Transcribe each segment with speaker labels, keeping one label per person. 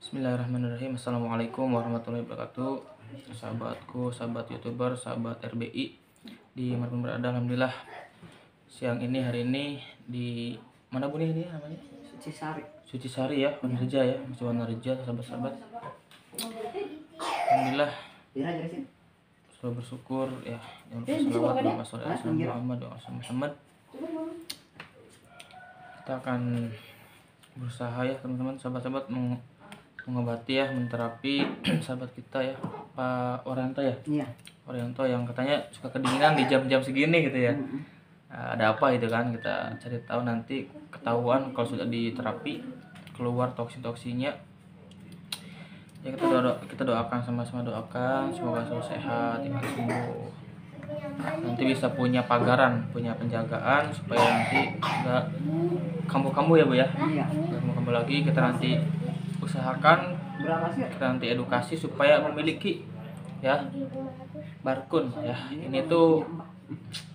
Speaker 1: Bismillahirrahmanirrahim. Assalamualaikum warahmatullahi wabarakatuh. Sahabatku, sahabat YouTuber, sahabat RBI dimanapun berada, alhamdulillah siang ini, hari ini di mana Bu ini namanya? Suci Sari ya, Wanareja ya, masih Wanareja sahabat-sahabat. Alhamdulillah selalu bersyukur ya. Jangan lupa selawat, doa Muhammad, doa Muhammad. Kita akan berusaha ya teman-teman, sahabat-sahabat, mengobati ya, menterapi sahabat kita ya, Pak Orianto ya.
Speaker 2: Iya.
Speaker 1: Orianto yang katanya suka kedinginan di jam-jam segini gitu ya. Nah, ada apa gitu kan, kita cari tahu, nanti ketahuan kalau sudah diterapi keluar toksin-toksinya ya. Kita doakan, sama-sama doakan semoga selalu sehat, cepat sembuh, nanti bisa punya pagaran, punya penjagaan supaya nanti enggak kambuh-kambuh ya Bu ya.
Speaker 2: Iya.
Speaker 1: Enggak kambuh-kambuh lagi. Kita nanti usahakan, kita nanti edukasi supaya memiliki ya barkun ya. Ini tuh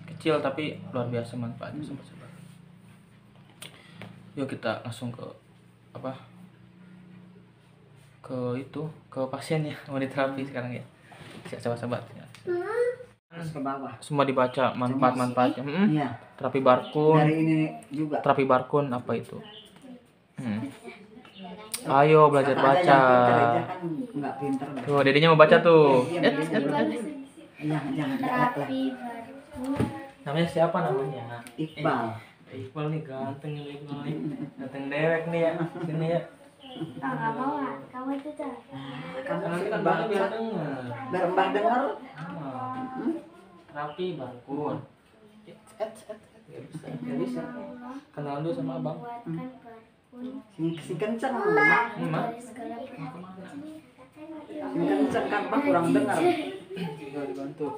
Speaker 1: kecil tapi luar biasa manfaatnya sobat-sobat. Yuk kita langsung ke apa, ke pasien ya, mau diterapi sekarang ya sahabat-sahabat ya.
Speaker 2: Ke bawah.
Speaker 1: Semua dibaca manfaat-manfaatnya.
Speaker 2: Iya.
Speaker 1: Terapi barkun.
Speaker 2: Dari ini juga.
Speaker 1: Terapi barkun apa itu? Ayo belajar baca.
Speaker 2: Enggak pinter.
Speaker 1: Tuh, dedenya mau baca tuh.
Speaker 2: Terapi
Speaker 1: Namanya siapa namanya?
Speaker 2: Iqbal.
Speaker 1: Iqbal nih, ganteng nih Iqbal nih. Ganteng dewek nih ya. Sini ya.
Speaker 3: Nggak mau lah, kamu itu tuh.
Speaker 2: Kamu
Speaker 1: Nanti kan
Speaker 2: baca.
Speaker 1: biar denger.
Speaker 2: Biar Mbah denger.
Speaker 1: Terapi barkun. Gak bisa. Kenalan dulu sama abang.
Speaker 3: Buatkan barkun
Speaker 2: Si kenceng.
Speaker 1: Mah?
Speaker 3: dari segala penyakit.
Speaker 2: Si kenceng kan Mbah kurang denger.
Speaker 1: Tinggal dibantu.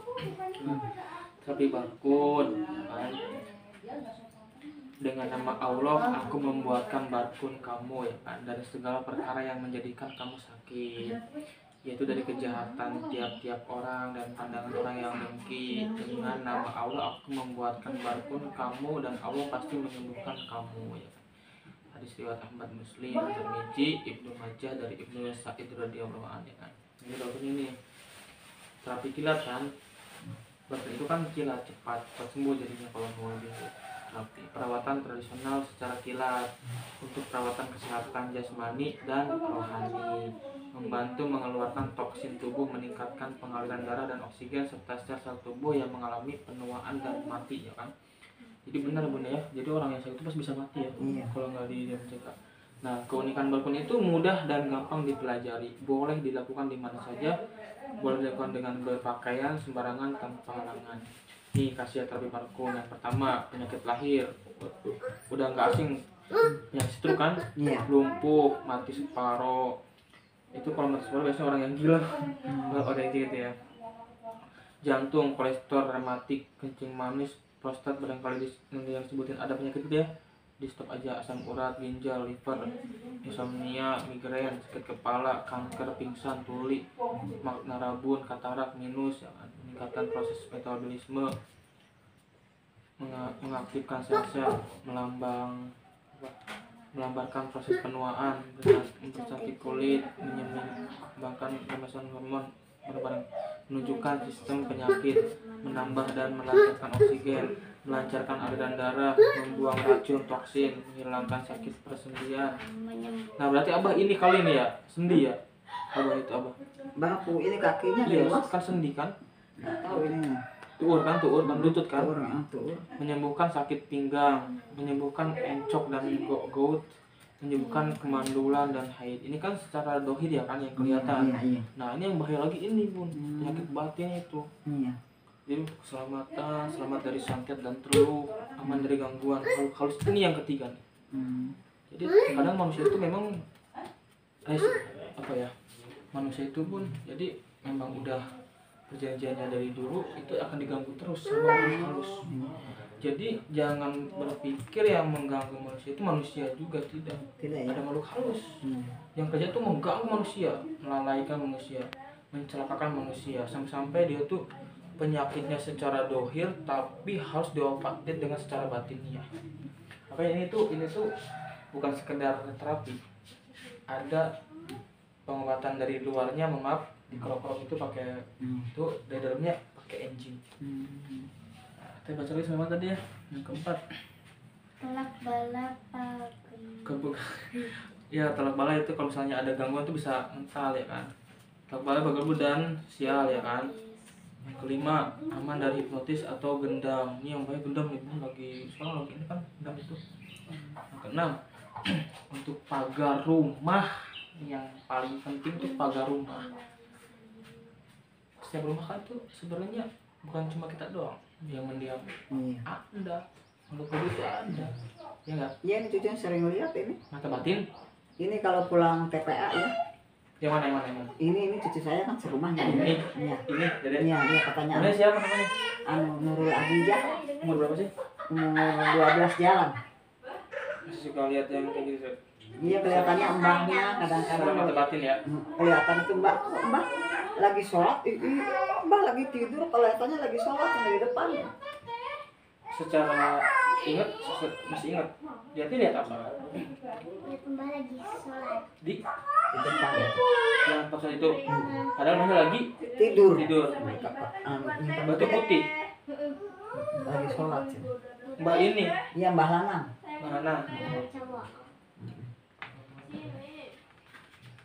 Speaker 1: Terapi barkun. Kan? Dengan nama Allah aku membuatkan barkun kamu ya kan, dari segala perkara yang menjadikan kamu sakit, yaitu dari kejahatan tiap-tiap orang dan pandangan orang yang dengki. Dengan nama Allah aku membuatkan barkun kamu dan Allah pasti menyembuhkan kamu ya kan. Hadis riwayat Ahmad, Muslim, Tirmidzi, Ibnu Majah dari Ibnu Sa'id radhiyallahu anhu ya kan. Ini dokter ini terapi kilat kan. Barkun itu kan kilat, cepat sembuh jadinya kalau mau gitu. Terapi perawatan tradisional secara kilat untuk perawatan kesehatan jasmani dan rohani, membantu mengeluarkan toksin tubuh, meningkatkan pengaliran darah dan oksigen serta sel-sel tubuh yang mengalami penuaan dan mati ya kan. Jadi benar Bunda ya, jadi orang yang sakit itu pasti bisa mati ya.
Speaker 2: Iya.
Speaker 1: Kalau nggak dicegah. Nah, keunikan barkun itu mudah dan gampang dipelajari, boleh dilakukan di mana saja, boleh dilakukan dengan berpakaian sembarangan tanpa halangan. Nih kasih terapi barkun. Yang pertama, penyakit lahir. Udah nggak asing, penyakit stroke kan,
Speaker 2: Iya.
Speaker 1: lumpuh, mati separoh. Itu kalau mati separoh biasanya orang yang gila, orang yang gitu ya. Jantung, kolesterol, rematik, kencing manis, prostat, barangkali yang sebutin ada penyakit itu ya. Di stop aja, asam urat, ginjal, liver, insomnia, migrain, sakit kepala, kanker, pingsan, tuli, magna rabun, katarak, minus ya kan. Meningkatkan proses metabolisme, mengaktifkan sel-sel, melambarkan proses penuaan, mempercantik kulit, menyeimbangkan pemanasan hormon, menunjukkan sistem penyakit, menambah dan melancarkan oksigen, melancarkan aliran darah, membuang racun toksin, menghilangkan sakit persendian. Nah berarti Abah ini kali ini ya, sendi ya? Abah itu Abah.
Speaker 2: Baku ini kakinya
Speaker 1: Iya,
Speaker 2: dewas.
Speaker 1: kan sendi kan?
Speaker 2: Tahu ini.
Speaker 1: Tuur kan, lutut kan?
Speaker 2: Tuh.
Speaker 1: Menyembuhkan sakit pinggang, menyembuhkan encok dan gout, menyembuhkan kemandulan dan haid. Ini kan secara dohir ya kan yang kelihatan.
Speaker 2: Iya.
Speaker 1: Nah ini yang bahaya lagi ini Bun, penyakit batin itu.
Speaker 2: Iya.
Speaker 1: Jadi keselamatan, selamat dari santet dan terluka, aman dari gangguan halus. Ini yang ketiga nih. Jadi kadang manusia itu memang manusia itu pun jadi memang udah perjanjiannya dari dulu itu akan diganggu terus sama makhluk halus. Jadi jangan berpikir yang mengganggu manusia itu manusia juga, tidak
Speaker 2: ya.
Speaker 1: ada makhluk halus yang kerja itu mengganggu manusia, melalaikan manusia, mencelakakan manusia, sampai dia tuh penyakitnya secara dohir tapi harus diobatin dengan secara batinnya. Makanya ini tuh bukan sekedar terapi, ada pengobatan dari luarnya, maaf, dikerok-kerok itu pakai itu, dari dalamnya pakai engine. Nah, kita baca lagi sama tadi ya, yang keempat.
Speaker 3: Tolak bala pagem.
Speaker 1: Ya, tolak bala itu kalau misalnya ada gangguan tuh bisa mental ya kan. Tolak bala, bagel dan sial ya kan. Yang kelima, aman dari hipnotis atau gendam. Ini yang banyak gendam nih, lagi sekarang lagi ini kan gendam itu. Yang keenam, untuk pagar rumah, yang paling penting tuh pagar rumah. Setiap rumah kan tuh sebenarnya bukan cuma kita doang yang mendiam. Ada, makhluk itu ada. Ya enggak?
Speaker 2: Iya, ini cucu sering lihat ini.
Speaker 1: Mata batin.
Speaker 2: Ini kalau pulang TPA ya.
Speaker 1: Yang mana?
Speaker 2: Ini cucu saya kan serumahnya.
Speaker 1: Ini.
Speaker 2: Iya.
Speaker 1: Ini, Dede.
Speaker 2: Iya, katanya
Speaker 1: Namanya siapa namanya?
Speaker 2: Nurul Adijah,
Speaker 1: Umur berapa sih?
Speaker 2: umur 12 jalan.
Speaker 1: Masih suka lihat yang kayak gitu.
Speaker 2: Iya, kelihatannya mbahnya
Speaker 1: Sama mata
Speaker 2: kadang-kadang
Speaker 1: batin ya.
Speaker 2: kelihatan itu mbak lagi sholat, mbak lagi tidur, kelihatannya lagi sholat yang di depan.
Speaker 1: Secara ingat, masih ingat. Dia lihat apa?
Speaker 3: Lihat Mbak lagi sholat.
Speaker 1: Di
Speaker 2: Di depan
Speaker 1: yang pas itu. Padahal mana lagi
Speaker 2: tidur.
Speaker 1: batu putih.
Speaker 2: Lagi sholat sih.
Speaker 1: Mbak ini,
Speaker 2: Iya, Mbah Lanang.
Speaker 1: mana?
Speaker 3: Cowok.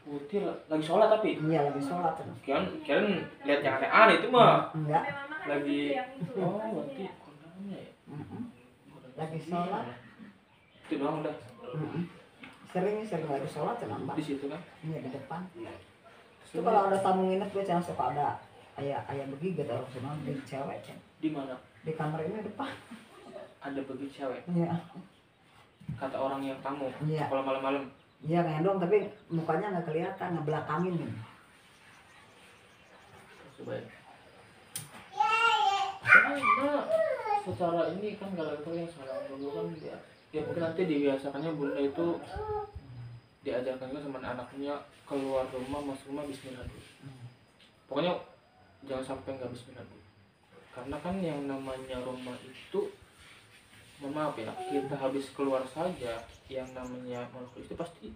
Speaker 1: Putih lagi sholat tapi.
Speaker 2: Iya, lagi sholat.
Speaker 1: Kalian lihat yang aneh-aneh itu mah.
Speaker 2: Enggak.
Speaker 1: Lagi berarti kondangannya ya.
Speaker 2: Lagi sholat.
Speaker 1: Itu doang udah
Speaker 2: Sering lagi sholat ya mbak.
Speaker 1: di situ kan.
Speaker 2: Iya, di depan. Itu kalau ada tamu nginep gue jangan suka ada ayah begitu orang semua di cewek kan.
Speaker 1: Di mana?
Speaker 2: Di kamar ini depan.
Speaker 1: Ada bagi cewek.
Speaker 2: Iya.
Speaker 1: Kata orang yang tamu.
Speaker 2: Iya.
Speaker 1: Kalau malam-malam.
Speaker 2: Iya, ngendong tapi mukanya nggak kelihatan, ngebelakangin nih.
Speaker 1: Coba ya. Karena secara ini kan karakter yang sekarang dulu kan dia, ya mungkin nanti dibiasakannya bunda itu diajarkan juga sama anaknya keluar rumah masuk rumah bismillah dulu. Pokoknya jangan sampai nggak bismillah dulu. Karena kan yang namanya rumah itu, mohon maaf ya, kita habis keluar saja yang namanya makhluk itu pasti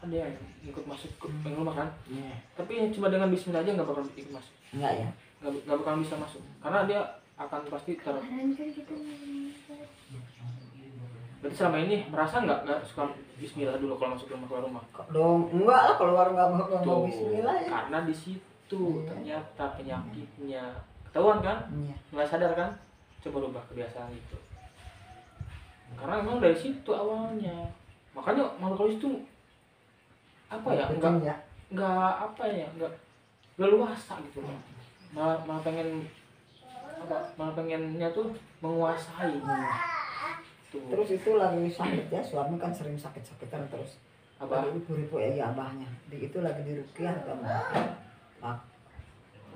Speaker 1: ada yang ikut masuk ke rumah kan.
Speaker 2: Iya.
Speaker 1: Tapi cuma dengan bismillah aja nggak bakal ikut masuk.
Speaker 2: Enggak ya?
Speaker 1: Nggak bakal bisa masuk karena dia akan pasti
Speaker 3: Kemarin kan kita
Speaker 1: berarti selama ini merasa nggak suka bismillah dulu kalau masuk rumah, keluar rumah.
Speaker 2: Kok dong, enggak lah keluar nggak mau
Speaker 1: Tuh,
Speaker 2: bismillah ya.
Speaker 1: karena di situ
Speaker 2: Iya.
Speaker 1: ternyata penyakitnya ketahuan kan,
Speaker 2: Iya.
Speaker 1: nggak sadar kan, coba rubah kebiasaan itu karena memang dari situ awalnya. Makanya makhluk itu apa ya, nggak apa ya, nggak leluasa gitu loh, malah pengen apa, malah pengennya tuh menguasai. Tuh.
Speaker 2: Terus itu lagi sakit ya, suami kan sering sakit-sakitan terus.
Speaker 1: Apa?
Speaker 2: Ibu-ibu ya abahnya. Itu lagi di rukiah sama Pak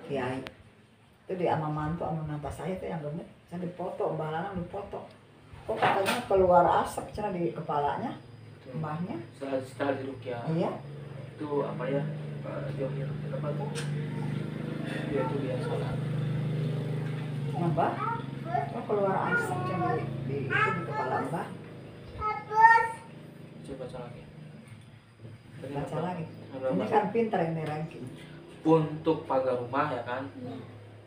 Speaker 2: Kiai. Itu di ama mantu ama nanta saya tuh yang gemuk. Saya dipoto, Mbah Lanang dipoto. Kok katanya keluar asap cina di kepalanya, mbahnya.
Speaker 1: Setelah di rukyah.
Speaker 2: Iya.
Speaker 1: Itu apa ya, Johir apa tuh, dia tuh biasa lah.
Speaker 2: Mbah, kok keluar asap cina di kepala mbah.
Speaker 1: Coba baca lagi.
Speaker 2: Baca lagi.
Speaker 1: Berapa?
Speaker 2: Ini kan pintar ini ranking.
Speaker 1: Untuk pagar rumah ya kan.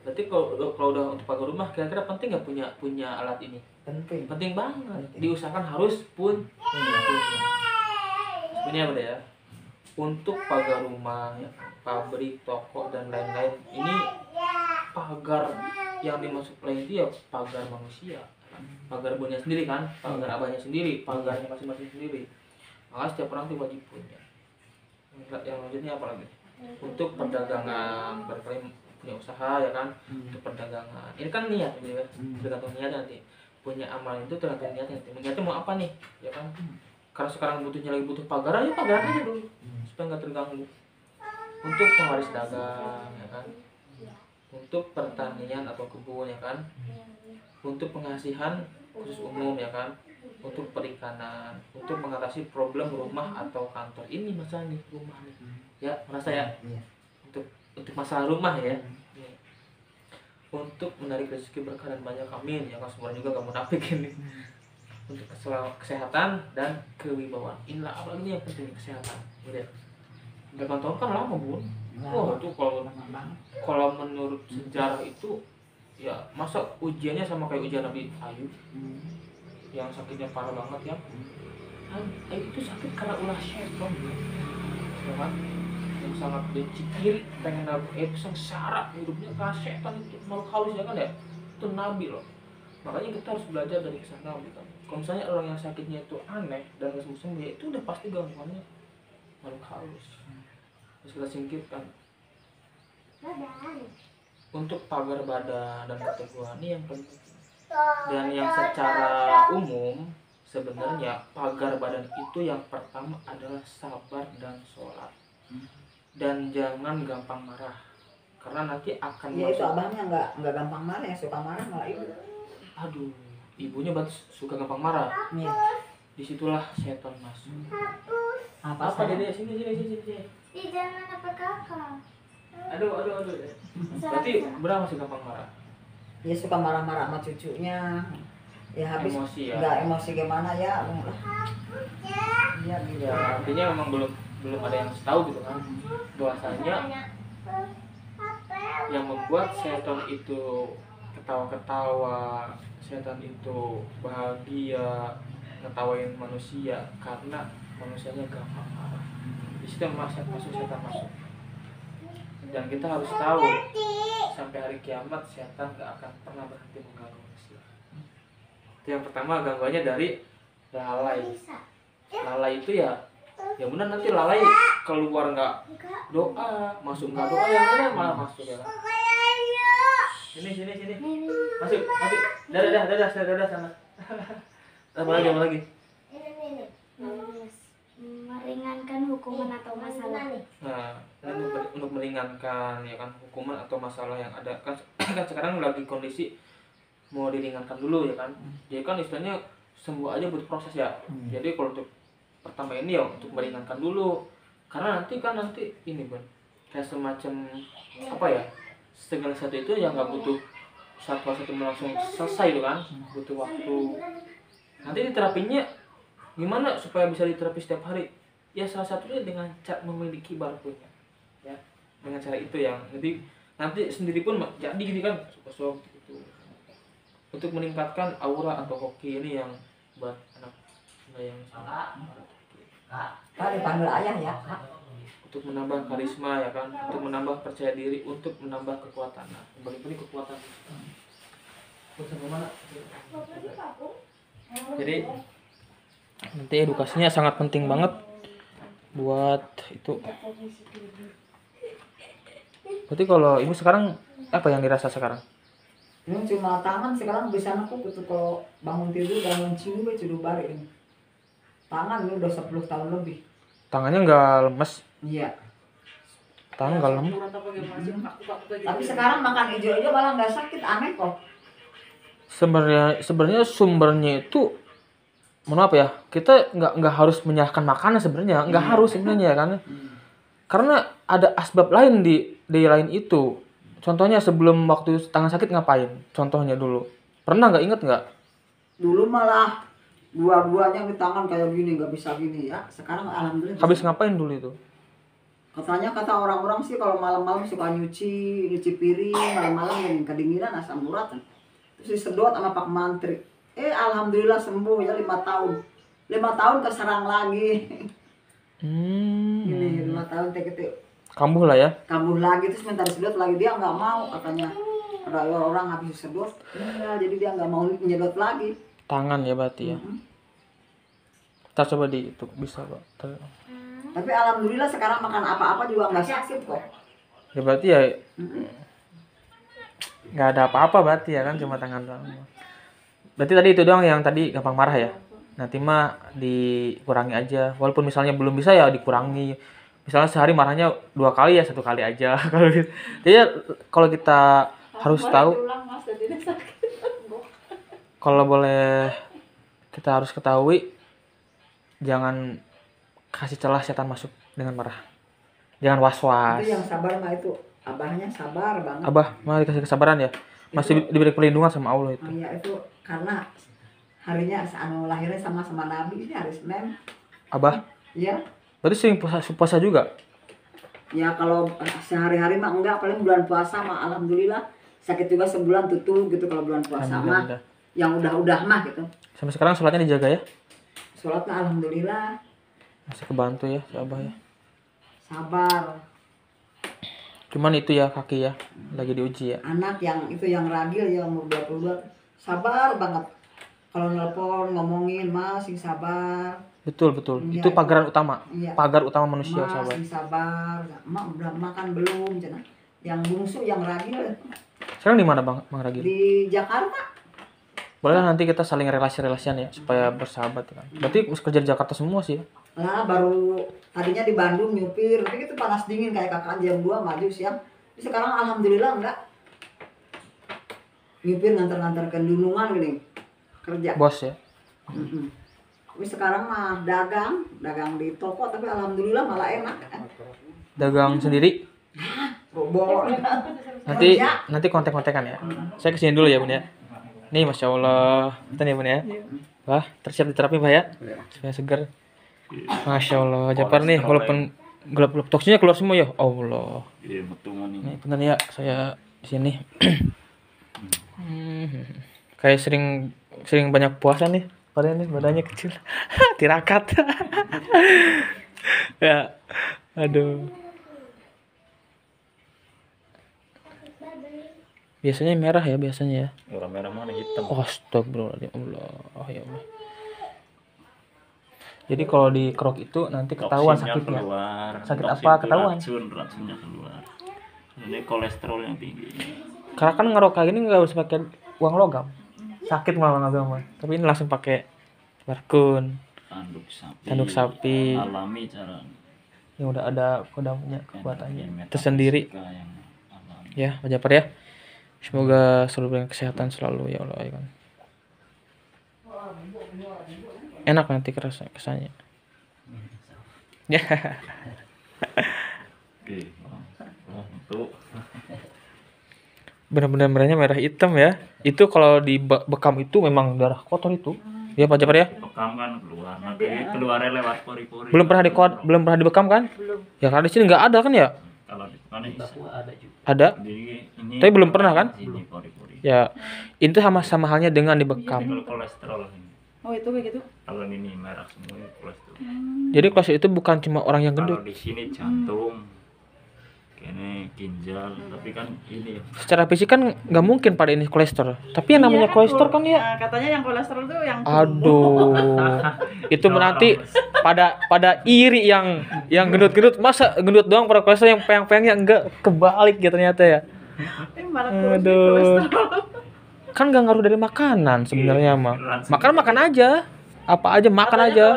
Speaker 1: Berarti kalau udah untuk pagar rumah, kira-kira penting nggak punya alat ini?
Speaker 2: Penting.
Speaker 1: Penting banget.
Speaker 2: Penting.
Speaker 1: Diusahakan harus punya apa ya? Untuk pagar rumah, ya, pabrik, toko dan lain-lain. Ini pagar yang dimaksud lain itu ya pagar manusia, pagar punya sendiri kan, pagar abahnya sendiri, pagarnya masing-masing sendiri. Maka setiap orang itu wajib punya. Yang lanjutnya apa lagi? Untuk perdagangan, barangkali punya usaha ya kan, untuk perdagangan. Ini kan niat gitu ya, tergantung niat nanti. Punya amal itu tergantung niat nanti. Niatnya mau apa nih, ya kan? Karena sekarang butuhnya lagi butuh pagar aja dulu, supaya nggak terganggu. Untuk pengwaris dagang, ya kan? Untuk pertanian atau kebun, ya kan? Untuk pengasihan khusus umum, ya kan? Untuk perikanan, untuk mengatasi problem rumah atau kantor. Ini masalah nih rumah nih, ya merasa ya?
Speaker 2: Iya.
Speaker 1: Untuk masalah rumah ya. Untuk menarik rezeki berkah dan banyak, amin ya kan, semua juga gak munafik ini. Untuk kesehatan dan kewibawaan. Inilah apalagi yang penting, kesehatan. Lihat. 8 tahun kan lama bun.
Speaker 2: Lama.
Speaker 1: Itu kalau
Speaker 2: Lama banget.
Speaker 1: menurut sejarah itu ya masa ujiannya sama kayak ujian Nabi Ayub yang sakitnya parah banget ya. Ayub itu sakit karena ulah syaitan ya kan, yang sangat benci kiri pengen Nabi Ayub sengsara hidupnya karena setan itu makhluk halus ya kan ya, itu Nabi loh. Makanya kita harus belajar dari kisah Nabi kan. Kalau misalnya orang yang sakitnya itu aneh dan gak sembuh ya itu udah pasti gangguannya makhluk halus, terus kita singkirkan. Untuk pagar badan dan keteguhan ini yang penting. Dan yang secara umum sebenarnya pagar badan itu yang pertama adalah sabar dan sholat. Dan jangan gampang marah karena nanti akan
Speaker 2: Ya itu abahnya nggak gampang marah, yang suka marah malah ibu.
Speaker 1: Aduh, ibunya berarti suka gampang marah.
Speaker 2: Iya.
Speaker 1: Disitulah setan masuk.
Speaker 2: Apa
Speaker 1: Apa dede sini.
Speaker 3: Ih, jangan apa kakak.
Speaker 1: Aduh. Berarti berapa sih gampang marah?
Speaker 2: Dia suka marah-marah sama cucunya. Ya habis
Speaker 1: Emosi ya.
Speaker 2: nggak emosi gimana ya. Iya gitu.
Speaker 1: Ya artinya memang belum ada yang tahu gitu kan. Bahwasanya yang membuat setan itu ketawa-ketawa, setan itu bahagia, ngetawain manusia karena manusianya gampang marah. Di situ masuk setan masuk. Dan kita harus tahu sampai hari kiamat setan gak akan pernah berhenti mengganggu manusia. Itu yang pertama, gangguannya dari lalai. Lalai itu ya benar nanti lalai keluar nggak doa, masuk nggak doa, yang mana malah masuk ya. Sini. Masuk. Dadah sana. Apa lagi?
Speaker 3: Meringankan hukuman atau masalah.
Speaker 1: Nah, untuk meringankan ya kan hukuman atau masalah yang ada kan, kan sekarang lagi kondisi mau diringankan dulu ya kan. Jadi kan istilahnya sembuh aja butuh proses ya. Jadi kalau untuk pertama ini ya untuk meringankan dulu karena nanti ini Bun kayak semacam apa ya, segala sesuatu itu yang nggak butuh satu langsung selesai itu kan, butuh waktu. Nanti diterapinya gimana supaya bisa diterapi setiap hari? Ya salah satunya dengan cara memiliki barcode-nya. Ya, dengan cara itu yang nanti sendiri pun jadi gitu kan, sosok gitu. Untuk meningkatkan aura atau hoki ini yang buat anak yang salah.
Speaker 2: Kak dipanggil ayah ya, Kak.
Speaker 1: Untuk menambah karisma ya kan, untuk menambah percaya diri, untuk menambah kekuatan. Nah, yang paling penting kekuatan. Jadi nanti edukasinya sangat penting banget buat itu. Berarti kalau ibu sekarang apa yang dirasa sekarang?
Speaker 2: Ini cuma tangan sekarang bisa aku gitu kalau bangun tidur bangun cium tidur balik ini. Tangan ini udah 10 tahun lebih.
Speaker 1: Tangannya nggak lemes?
Speaker 2: Iya.
Speaker 1: Tangan nggak lemes?
Speaker 2: Tapi sekarang makan hijau aja malah nggak sakit, aneh kok.
Speaker 1: Sebenarnya sumbernya itu, mohon maaf ya, kita nggak harus menyalahkan makanan sebenarnya, nggak harus sebenarnya kan, karena ada asbab lain di lain itu. Contohnya sebelum waktu tangan sakit ngapain? Contohnya dulu, pernah nggak inget nggak?
Speaker 2: Dulu malah dua-duanya di tangan kayak gini, nggak bisa gini ya. Sekarang alhamdulillah.
Speaker 1: Habis ngapain dulu itu?
Speaker 2: Katanya kata orang-orang sih kalau malam-malam suka nyuci piring, malam-malam yang kedinginan asam urat. Terus disedot sama Pak Mantri. Alhamdulillah sembuh ya 5 tahun. 5 tahun keserang lagi. Ini 5 tahun gitu.
Speaker 1: Kambuh lah ya.
Speaker 2: Kambuh lagi terus minta disedot lagi, dia nggak mau katanya. Ada orang habis disedot, ya, jadi dia nggak mau nyedot lagi.
Speaker 1: Tangan ya berarti ya. Kita coba di itu bisa Pak.
Speaker 2: Tapi alhamdulillah sekarang makan apa-apa juga nggak sakit kok.
Speaker 1: Ya berarti ya nggak ada apa-apa berarti ya kan, cuma tangan doang. Berarti tadi itu doang yang tadi gampang marah ya. Nanti mah dikurangi aja. Walaupun misalnya belum bisa ya dikurangi. Misalnya sehari marahnya 2 kali ya 1 kali aja. Jadi kalau kita harus tahu, kalau boleh kita harus ketahui, jangan kasih celah setan masuk dengan marah. Jangan was-was.
Speaker 2: Itu yang sabar mah itu abahnya sabar banget.
Speaker 1: Abah malah dikasih kesabaran ya. Masih diberi perlindungan sama Allah itu.
Speaker 2: Oh iya itu karena harinya lahirnya sama Nabi, ini hari Senin.
Speaker 1: Abah?
Speaker 2: Iya.
Speaker 1: Berarti sering puasa juga?
Speaker 2: Ya kalau sehari-hari mah enggak, paling bulan puasa mah alhamdulillah. Sakit juga sebulan tutup gitu kalau bulan puasa mah.
Speaker 1: Alhamdulillah.
Speaker 2: Yang udah mah gitu.
Speaker 1: Sampai sekarang sholatnya dijaga ya?
Speaker 2: Sholatnya alhamdulillah.
Speaker 1: Masih kebantu ya si Abah ya.
Speaker 2: Sabar.
Speaker 1: Cuman itu ya kaki ya, lagi diuji ya.
Speaker 2: Anak yang itu yang ragil ya umur 22 sabar banget. Kalau nelpon ngomongin masih sabar.
Speaker 1: Betul.
Speaker 2: Iya,
Speaker 1: Itu pagaran utama.
Speaker 2: Iya.
Speaker 1: Pagar utama manusia sahabat.
Speaker 2: Masih sabar. Mak udah makan belum? Cina. Yang bungsu yang ragil
Speaker 1: Sekarang di mana Bang Ragil?
Speaker 2: di Jakarta.
Speaker 1: Boleh lah nanti kita saling relasian ya supaya bersahabat ya kan. Berarti kerja di Jakarta semua sih ya.
Speaker 2: Lah baru tadinya di Bandung nyupir, tapi itu panas dingin kayak kakak jam 2 maju siang. Tapi sekarang alhamdulillah enggak. Nyupir ngantar-ngantar ke Dunungan gini. Kerja.
Speaker 1: Bos ya.
Speaker 2: Tapi sekarang mah dagang di toko tapi alhamdulillah malah enak.
Speaker 1: Dagang sendiri.
Speaker 2: Bobo.
Speaker 1: Nanti kontek-kontekan ya. Saya kesini dulu ya Bun ya. Nih Masya Allah. Kita nih Bun ya. Wah tersiap diterapi Pak ya. Supaya segar. Masya Allah. Japar nih walaupun gelap-gelap toksinya keluar semua ya. Allah.
Speaker 4: Iya, betul nih.
Speaker 1: Nih benar ya saya di sini. Kayak sering banyak puasa nih. Padahal nih badannya kecil. Tirakat. Ya. Aduh. Biasanya merah ya biasanya ya.
Speaker 4: Orang merah mana hitam.
Speaker 1: Astagfirullahaladzim. Allah ya Allah. Jadi kalau dikerok itu nanti ketahuan
Speaker 4: Toksinnya
Speaker 1: sakitnya.
Speaker 4: keluar.
Speaker 1: Sakit
Speaker 4: Toksin
Speaker 1: apa
Speaker 4: itu
Speaker 1: ketahuan?
Speaker 4: Racunnya keluar. Ini kolesterol yang tinggi.
Speaker 1: Karena kan ngerok kayak gini nggak harus pakai uang logam. Sakit malah logam mah. Tapi ini langsung pakai barkun, tanduk sapi.
Speaker 4: Alami cara.
Speaker 1: Yang udah ada kodamnya kekuatannya
Speaker 4: Yang
Speaker 1: tersendiri.
Speaker 4: yang alami.
Speaker 1: Ya, Pak Japar ya. Semoga selalu berikan kesehatan selalu ya Allah ya kan. Enak nanti kesannya. Ya.
Speaker 4: Oke. Untuk
Speaker 1: Benar-benar merahnya merah hitam ya. Itu kalau di bekam itu memang darah kotor itu. Ya Pak Japar ya.
Speaker 4: bekam kan keluar. Nanti keluarnya lewat pori-pori.
Speaker 1: Belum pernah dibekam kan? Ya karena di sini nggak ada kan ya?
Speaker 4: Kalau di kan ada juga.
Speaker 1: Ada.
Speaker 4: Jadi ini
Speaker 1: Tapi belum pernah kan?
Speaker 4: Ini pori-pori.
Speaker 1: Ya. Itu sama halnya dengan dibekam.
Speaker 4: Kalau kolesterol ini.
Speaker 2: Oh itu kayak gitu.
Speaker 4: Kalau ini merah semua ini kolesterol.
Speaker 1: Jadi kolesterol itu bukan cuma orang yang
Speaker 4: Kalau
Speaker 1: gendut.
Speaker 4: di sini jantung, kene ginjal, tapi kan ini
Speaker 1: Secara fisik kan nggak mungkin pada ini kolesterol. Tapi yang namanya kolesterol kan ya.
Speaker 5: Nah, katanya yang kolesterol tuh yang
Speaker 1: Aduh. Itu berarti pada iri yang gendut-gendut. Masa gendut doang pada kolesterol, yang peyang-peyangnya enggak, kebalik gitu ternyata ya.
Speaker 5: malah
Speaker 1: Aduh. Kan nggak ngaruh dari makanan sebenarnya mah. Makan aja. Apa aja makan
Speaker 5: Katanya
Speaker 1: aja.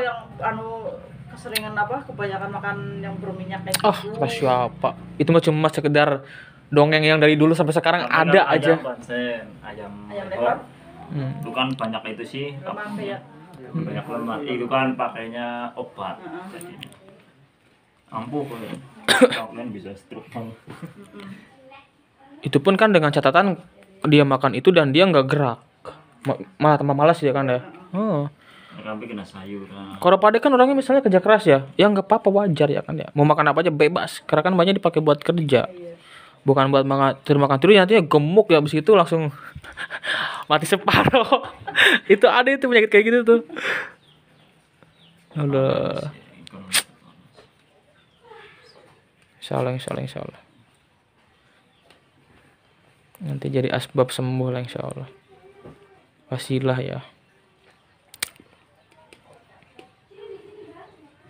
Speaker 5: kalau yang keseringan kebanyakan makan yang berminyak kayak
Speaker 1: Ah,
Speaker 5: gitu.
Speaker 1: kata siapa? Itu mah cuma sekedar dongeng yang dari dulu sampai sekarang ada aja.
Speaker 4: ayam
Speaker 5: lebar.
Speaker 4: itu kan banyak itu sih
Speaker 5: Lemak kayak
Speaker 4: banyak lemak itu kan pakainya obat jadi ampuh kalian bisa stroke.
Speaker 1: Itu pun kan dengan catatan dia makan itu dan dia nggak gerak. Malah tambah malas ya kan ya. Oh.
Speaker 4: Tapi kena sayur kan.
Speaker 1: Kalau Pade kan orangnya misalnya kerja keras ya nggak apa-apa, wajar ya kan ya. Mau makan apa aja bebas. Karena kan banyak dipakai buat kerja. Bukan buat makan tidur nantinya gemuk ya, abis itu langsung mati separuh. Itu ada itu penyakit kayak gitu tuh. Udah. Insya Allah. Nanti jadi asbab sembuh lah insya Allah. Wasilah ya.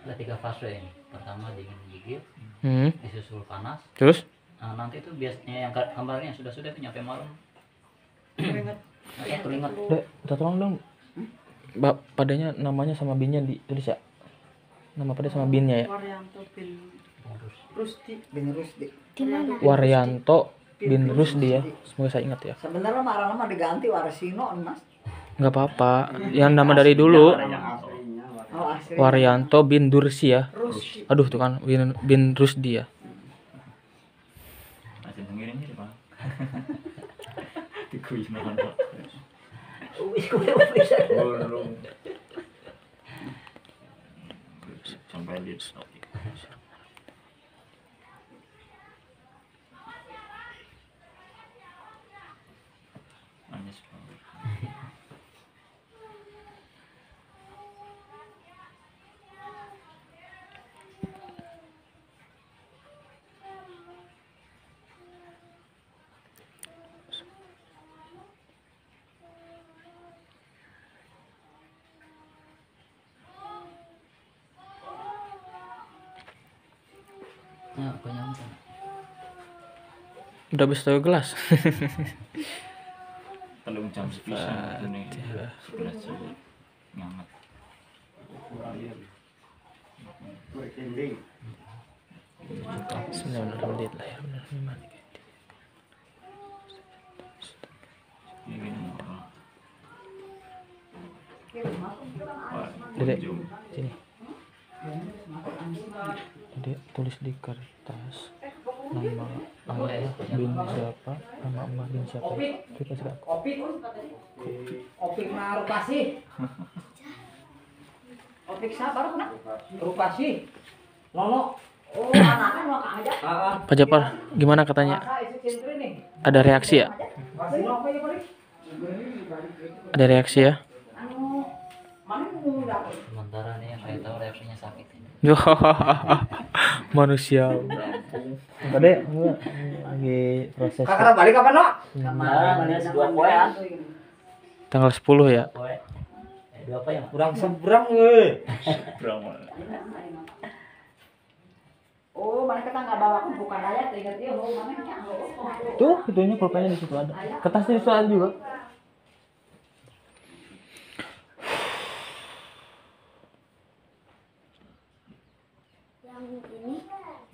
Speaker 6: Ada 3 fase ini. Pertama dingin gigit, disusul panas.
Speaker 1: Terus?
Speaker 6: Nah, nanti itu biasanya yang gambarnya sudah itu nyampe malam. Keringat.
Speaker 1: Dek, minta tolong dong. Padanya namanya sama binnya ditulis ya. Nama pada sama binnya ya.
Speaker 5: Waryanto bin Rusdi.
Speaker 3: Di mana?
Speaker 1: Waryanto bin Rusdi ya. Semoga saya ingat ya.
Speaker 2: Sebenarnya marah lama diganti Warsino Mas.
Speaker 1: Nggak apa-apa. Yang nama dari dulu.
Speaker 2: Oh asli.
Speaker 1: Waryanto bin Dursi ya. Aduh tuh kan bin Rusdi ya.
Speaker 4: Masih dengerin ini Pak. Dikuis makan Pak. Belum. Sampai di stop.
Speaker 6: Ya, kenyang kan.
Speaker 1: Udah habis 2 gelas.
Speaker 4: Telung jam sepisan itu nih. 11 jam. Nganget.
Speaker 1: Bismillahirrahmanirrahim.
Speaker 4: Ini gini.
Speaker 1: Dedek, sini. Dedek tulis di kertas nama ayah bin siapa, nama emak bin siapa. Kita sudah
Speaker 2: Opik mah Rukasi. Opik sabar kena. Rukasi. Lolo. Oh, anaknya mau aja.
Speaker 1: Pak Japar, gimana katanya? Ada reaksi ya? Ada reaksi ya?
Speaker 6: Sementara nih yang saya tahu reaksinya sakit ini.
Speaker 1: Yo, manusia. Tadi lagi proses
Speaker 2: Kakak balik kapan, Nok?
Speaker 6: Kemarin 2 poean.
Speaker 1: tanggal 10 ya.
Speaker 6: Poe. 2 apa ya?
Speaker 2: Kurang seberang euy.
Speaker 4: Berapa?
Speaker 2: Oh, mana kita enggak bawa bukan daya ingat dia mau mana nya.
Speaker 1: Tuh, itunya pulpennya di situ ada. Kertasnya di situ ada juga.
Speaker 3: Yang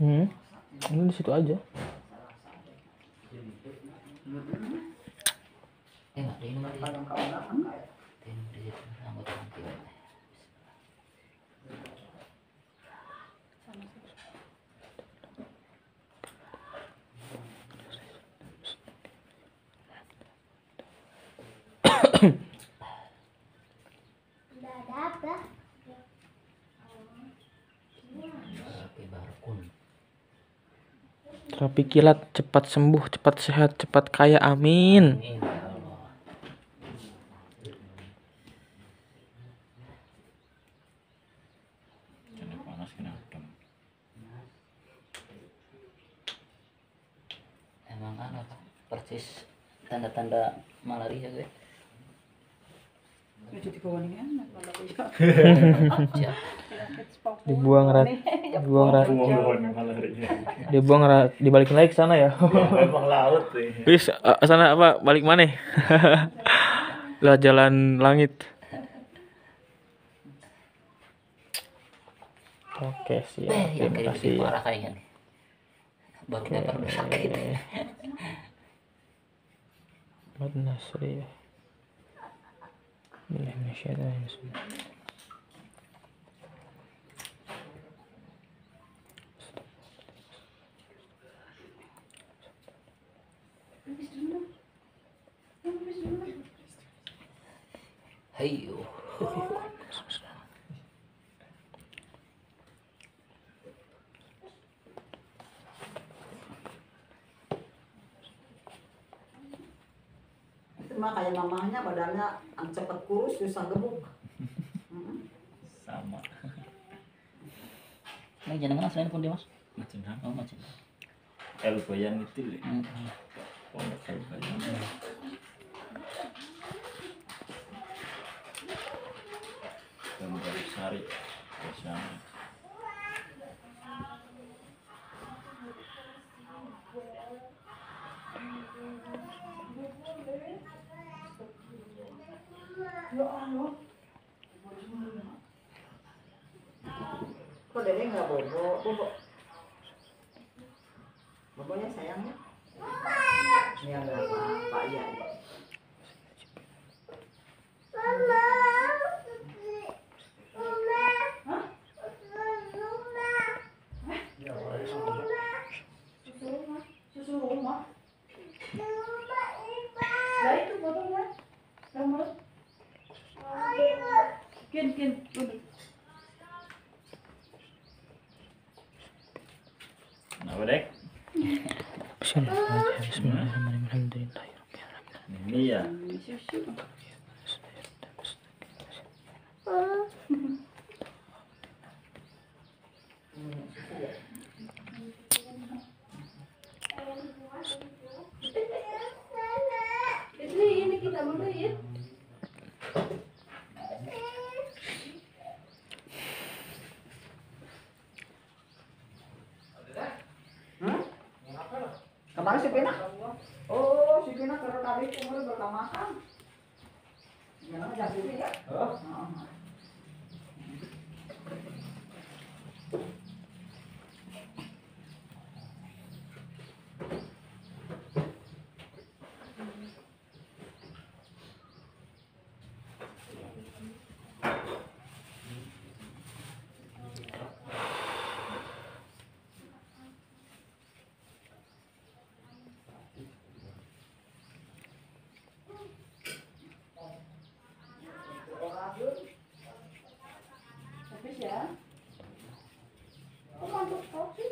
Speaker 3: ini
Speaker 1: Ini di situ aja.
Speaker 6: Enggak, di nomor di situ anggota nanti.
Speaker 3: udah ada apa?
Speaker 6: Terapi barkun.
Speaker 1: Terapi kilat, cepat sembuh, cepat sehat, cepat kaya. Amin.
Speaker 6: Amin ya Allah.
Speaker 4: Jangan panas kena adem.
Speaker 6: Emang apa? Persis tanda-tanda malaria gue.
Speaker 5: Cuci kewaningan, malah bisa.
Speaker 6: Siap.
Speaker 1: Dibuang dibalikin lagi ke sana ya.
Speaker 4: Memang laut sih.
Speaker 1: Wis, sana apa? Balik mana? Lewat jalan langit. Oke, siap.
Speaker 6: Yang
Speaker 1: Terima
Speaker 6: kayak
Speaker 1: kasih
Speaker 6: gitu
Speaker 1: ya.
Speaker 6: parah kayaknya nih. Baru dapat udah sakit.
Speaker 1: Ahmad Nasri. Bismillahirrahmanirrahim.
Speaker 6: Hayo.
Speaker 2: Itu mah kayak mamahnya badannya cepat kurus susah gemuk.
Speaker 4: Sama.
Speaker 6: Ini jenengan aslinya pun dia mas.
Speaker 4: Macam
Speaker 6: Oh macam.
Speaker 4: El Bayan itu lho.
Speaker 6: Hmm.
Speaker 4: Pondok El Bayan. Gambar sari. Bersama.
Speaker 2: Kok Dede nggak bobo? Bobo. Bobonya sayangnya. Ya nggak apa-apa ya. Susu rumah. Nah itu botolnya. Nomor. Kin.
Speaker 4: Kenapa dek?
Speaker 1: Bismillahirrahmanirrahim.
Speaker 4: Ini ya.
Speaker 2: Ini kita mau ya. Kemarin si Pina. Oh, si Pina kalau tadi umur berkamakan. Jangan jangan si Pina. Oh.
Speaker 5: Habis ya. Kok ngantuk kopi?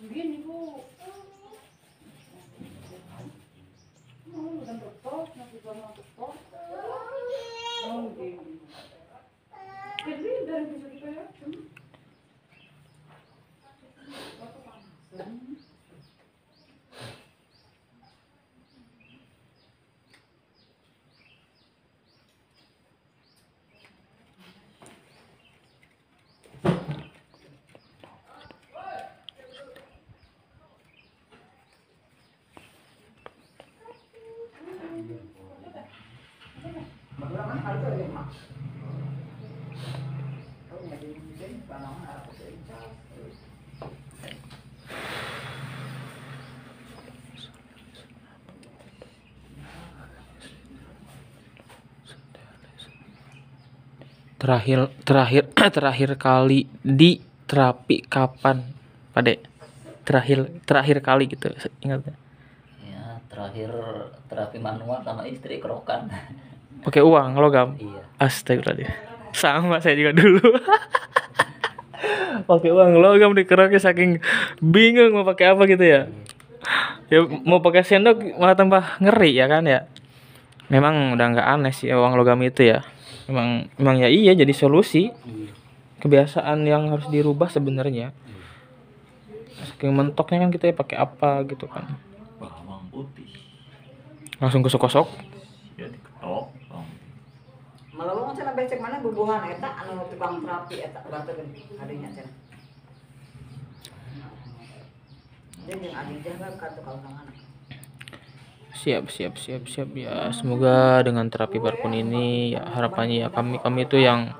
Speaker 5: Begini Bu. Udah ngetos, masih belum ngetos. Oh, begini. Jadi dari bisa kita ya.
Speaker 1: Terakhir kali di terapi kapan, Pak Dek? Terakhir kali gitu, ingat nggak?
Speaker 6: Ya, terakhir terapi manual sama istri kerokan.
Speaker 1: Pakai uang logam.
Speaker 6: Iya.
Speaker 1: Astagfirullahaladzim. Sama saya juga dulu. Pakai uang logam dikeroknya saking bingung mau pakai apa gitu ya. Ya mau pakai sendok malah tambah ngeri ya kan ya. Memang udah nggak aneh sih uang logam itu ya. Memang ya iya jadi solusi.
Speaker 6: Iya.
Speaker 1: Kebiasaan yang harus dirubah sebenarnya. Saking mentoknya kan kita ya pakai apa gitu kan.
Speaker 4: Bawang putih.
Speaker 1: Langsung gosok-gosok.
Speaker 4: Ya diketok. Bawang.
Speaker 2: Malah wong cenah becek mana bubuhan eta anu tukang terapi eta bateun adinya cenah. Jeung adi jaga ka tukang anak.
Speaker 1: Siap ya. Semoga dengan terapi barkun ini ya harapannya ya kami itu yang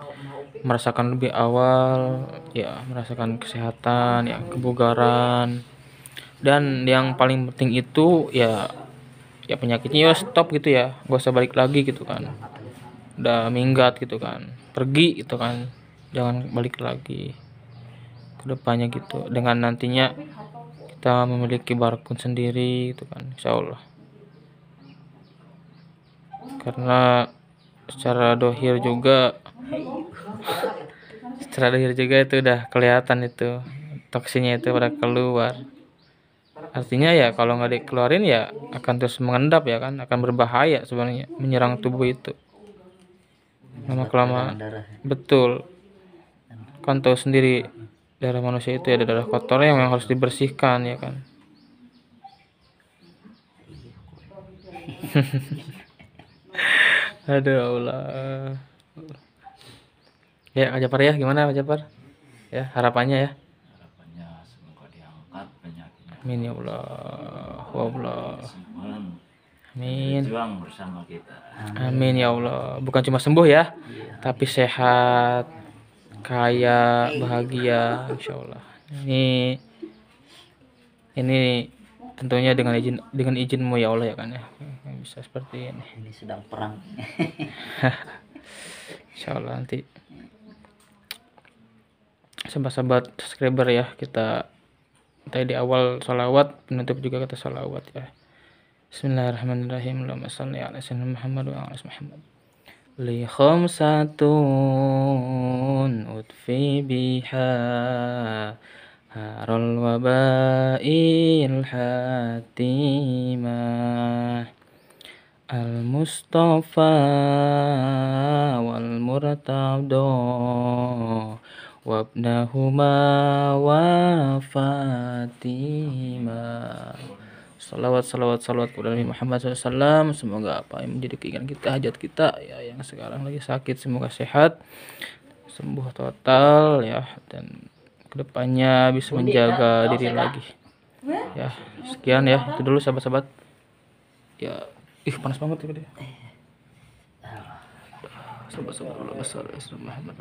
Speaker 1: merasakan lebih awal ya merasakan kesehatan ya kebugaran dan yang paling penting itu ya penyakitnya ya stop gitu ya, gak usah balik lagi gitu kan, udah minggat gitu kan, pergi gitu kan, jangan balik lagi ke depannya gitu dengan nantinya kita memiliki barkun sendiri gitu kan, insyaallah. Karena secara dohir juga itu udah kelihatan itu toksinnya itu pada keluar. Artinya ya kalau nggak dikeluarin ya akan terus mengendap ya kan, akan berbahaya sebenarnya menyerang tubuh itu lama kelamaan. Betul, kan tahu sendiri darah manusia itu ada darah kotor yang harus dibersihkan ya kan. Aduh Allah. Ya Kak Japar ya, gimana Kak Japar? Ya harapannya ya.
Speaker 4: Harapannya semoga diangkat penyakitnya.
Speaker 1: Amin ya Allah. Wa Allah.
Speaker 4: Kesembuhan.
Speaker 1: Amin.
Speaker 4: Berjuang bersama kita.
Speaker 1: Amin ya Allah. Bukan cuma sembuh ya, tapi sehat, kaya, bahagia, insya Allah. Ini tentunya dengan izinmu ya Allah ya kan ya. Bisa seperti ini.
Speaker 6: Ini sedang perang.
Speaker 1: Insya Allah nanti sahabat-sahabat subscriber ya, kita tadi di awal sholawat, penutup juga kata sholawat ya. Bismillahirrahmanirrahim. Allahumma shalli ala sayyidina Muhammad wa ala ali Muhammad. Li khamsatun utfi biha harul wabail hatimah al-Mustafa wal Murtada wabnahuma wa Fatimah. Salawat kepada Nabi Muhammad SAW. Semoga apa yang menjadi keinginan kita, hajat kita ya yang sekarang lagi sakit semoga sehat, sembuh total ya, dan kedepannya bisa menjaga diri lagi Ya, sekian ya. Itu dulu sahabat-sahabat. Ya, panas banget tadi. Sahabat-sahabat, Muhammad